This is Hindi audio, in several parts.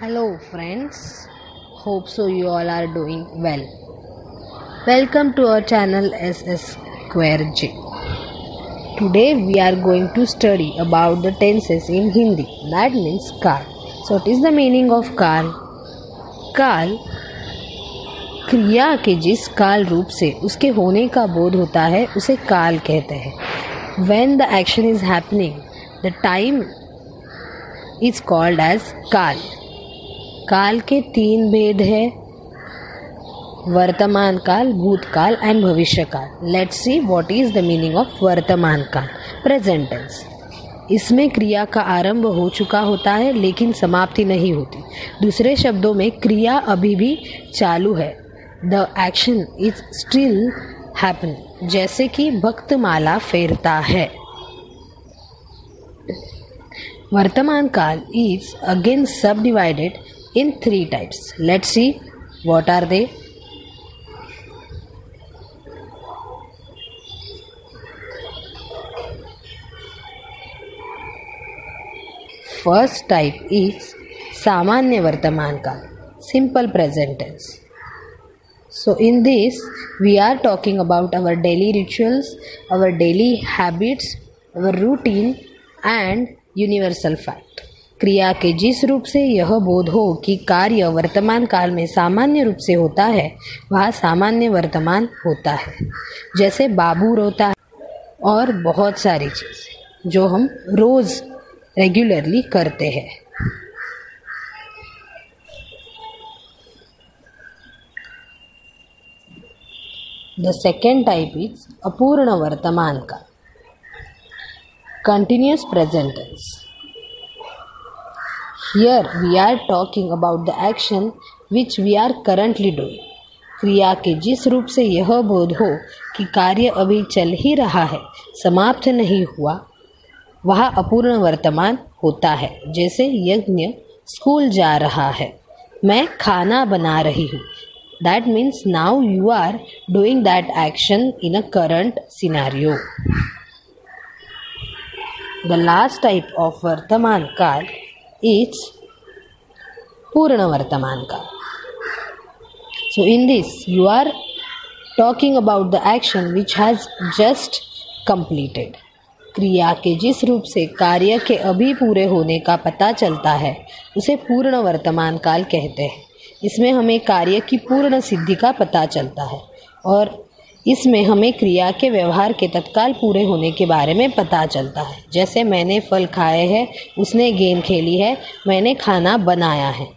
Hello friends, hope so you all are doing well. Welcome to our channel SS Square J. Today we are going to study about the tenses in Hindi. That means काल. So what is the meaning of काल? काल क्रिया के जिस काल रूप से उसके होने का बोध होता है उसे काल कहते हैं. When the action is happening, the time is called as काल. काल के तीन भेद हैं, वर्तमान काल, भूतकाल एंड भविष्य काल. Let's see what is the meaning of वर्तमान काल. Present tense. इसमें क्रिया का आरंभ हो चुका होता है लेकिन समाप्ति नहीं होती. दूसरे शब्दों में क्रिया अभी भी चालू है. The action is still happening. जैसे कि भक्त माला फेरता है. वर्तमान काल इज अगेन सब divided in three types. Let's see what are they. First type is सामान्य वर्तमान काल, simple present tense. So in this we are talking about our daily rituals, our daily habits, our routine and universal fact. क्रिया के जिस रूप से यह बोध हो कि कार्य वर्तमान काल में सामान्य रूप से होता है वह सामान्य वर्तमान होता है. जैसे बाबू रोता है और बहुत सारी चीज़ें जो हम रोज़ रेगुलरली करते हैं. द सेकेंड टाइप इज अपूर्ण वर्तमान काल, continuous present tense. Here we are talking about the action which we are currently doing. क्रिया के जिस रूप से यह बोध हो कि कार्य अभी चल ही रहा है, समाप्त नहीं हुआ, वह अपूर्ण वर्तमान होता है. जैसे यज्ञ स्कूल जा रहा है, मैं खाना बना रही हूँ. That means now you are doing that action in a current scenario. The last type of वर्तमान काल is पूर्ण वर्तमान काल. So in this you are talking about the action which has just completed. क्रिया के जिस रूप से कार्य के अभी पूरे होने का पता चलता है उसे पूर्ण वर्तमान काल कहते हैं. इसमें हमें कार्य की पूर्ण सिद्धि का पता चलता है और इसमें हमें क्रिया के व्यवहार के तत्काल पूरे होने के बारे में पता चलता है. जैसे मैंने फल खाए हैं, उसने गेम खेली है, मैंने खाना बनाया है.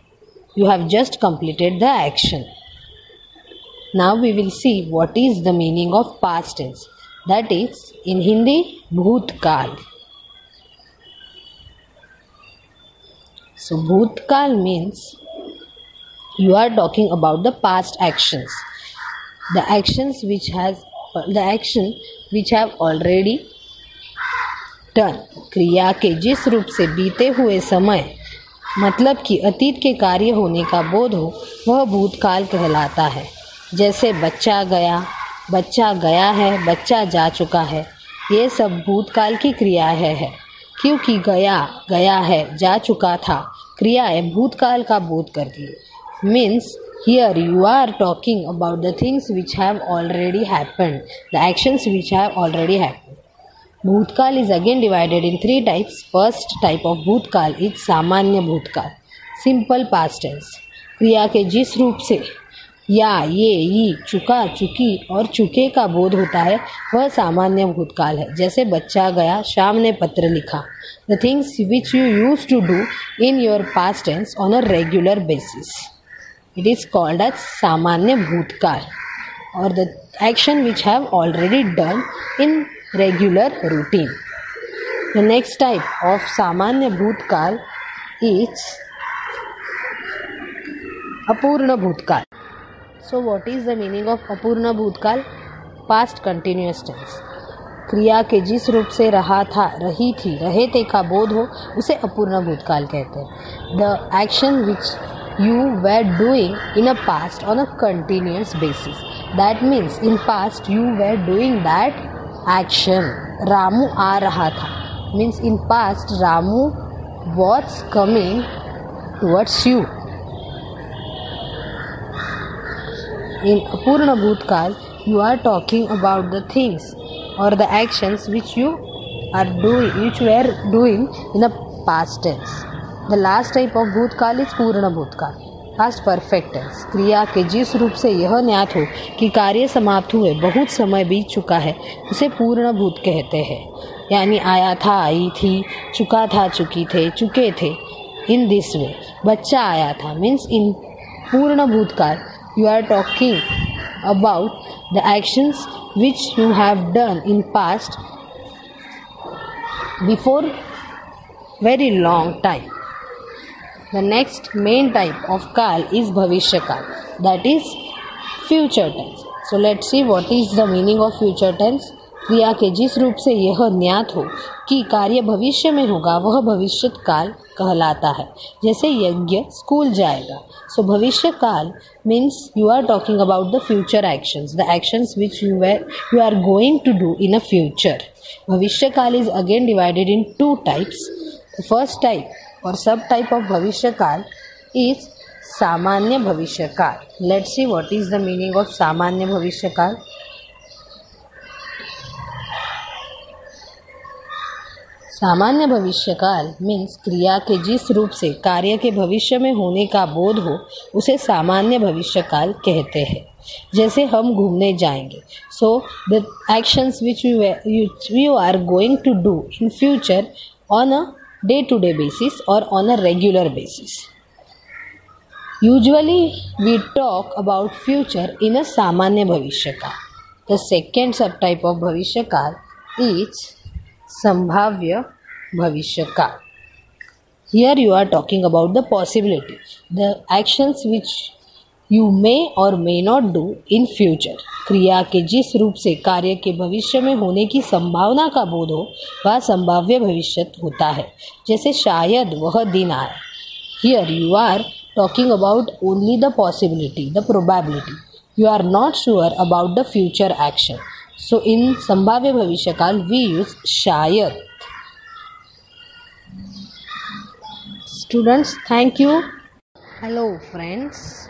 You have just completed the action. Now we will see what is the meaning of past tense. That is in Hindi भूतकाल. सो भूतकाल means you are talking about the past actions, the action which have already done. क्रिया के जिस रूप से बीते हुए समय मतलब कि अतीत के कार्य होने का बोध हो वह भूतकाल कहलाता है. जैसे बच्चा गया है, बच्चा जा चुका है, ये सब भूतकाल की क्रिया है. क्योंकि गया है, जा चुका था, क्रियाएं भूतकाल का बोध करती है. Means here you are talking about the things which have already happened, the actions which have already happened. Bhutkal is again divided in three types. First type of Bhutkal is सामान्य भूतकाल, simple past tense. क्रिया के जिस रूप से या ये चुका, चुकी और चुके का बोध होता है वह सामान्य भूतकाल है. जैसे बच्चा गया, श्याम ने पत्र लिखा. The things which you used to do in your past tense on a regular basis, it is called as सामान्य भूतकाल or the action which have already done in regular routine. The next type of सामान्य भूतकाल is अपूर्ण भूतकाल. So what is the meaning of अपूर्ण भूतकाल? Past continuous tense. क्रिया के जिस रूप से रहा था, रही थी, रहे थे का बोध हो उसे अपूर्ण भूतकाल कहते हैं. The action which you were doing in a past on a continuous basis. That means in past you were doing that action. Ramu आ रहा था means in past Ramu was coming towards you. In apurna bhutkaal, you are talking about the things or the actions which you were doing in the past tense. The last type of bhutkaal is पूर्ण भूतकाल, पास्ट परफेक्ट टेंस। क्रिया के जिस रूप से यह ज्ञात हो कि कार्य समाप्त हुए बहुत समय बीत चुका है उसे पूर्ण भूत कहते हैं। यानी आया था, आई थी, चुका था, चुकी थे, चुके थे। इन दिस वे, बच्चा आया था मीन्स इन पूर्ण भूतकाल you are talking about the actions which you have done in past before very long time. The next main type of kaal is bhavishya kaal, that is future tense. So let's see what is the meaning of future tense. क्रिया के जिस रूप से यह ज्ञात हो कि कार्य भविष्य में होगा वह भविष्यत काल कहलाता है। जैसे यज्ञ स्कूल जाएगा। सो भविष्य काल means you are talking about the future actions, the actions which you are going to do in a future. भविष्य काल is again divided in two types. The first type और सब टाइप ऑफ भविष्य काल इज सामान्य भविष्य काल। Let's see what is the meaning of सामान्य भविष्य काल। सामान्य भविष्य काल मीन्स क्रिया के जिस रूप से कार्य के भविष्य में होने का बोध हो उसे सामान्य भविष्य काल कहते हैं। जैसे हम घूमने जाएंगे। So the actions which you are going to do in future on a day to day basis और on a regular basis. Usually we talk about future in a सामान्य भविष्य काल। The second sub type of भविष्य काल इज संभाव्य भविष्य काल। Here you are talking about the possibility, the actions which you may or may not do in future. क्रिया के जिस रूप से कार्य के भविष्य में होने की संभावना का बोध हो वह संभाव्य भविष्य होता है। जैसे शायद वह दिन आए। Here you are talking about only the possibility, the probability. You are not sure about the future action. So in संभाव्य भविष्य काल we use शायद। Students, thank you. Hello friends.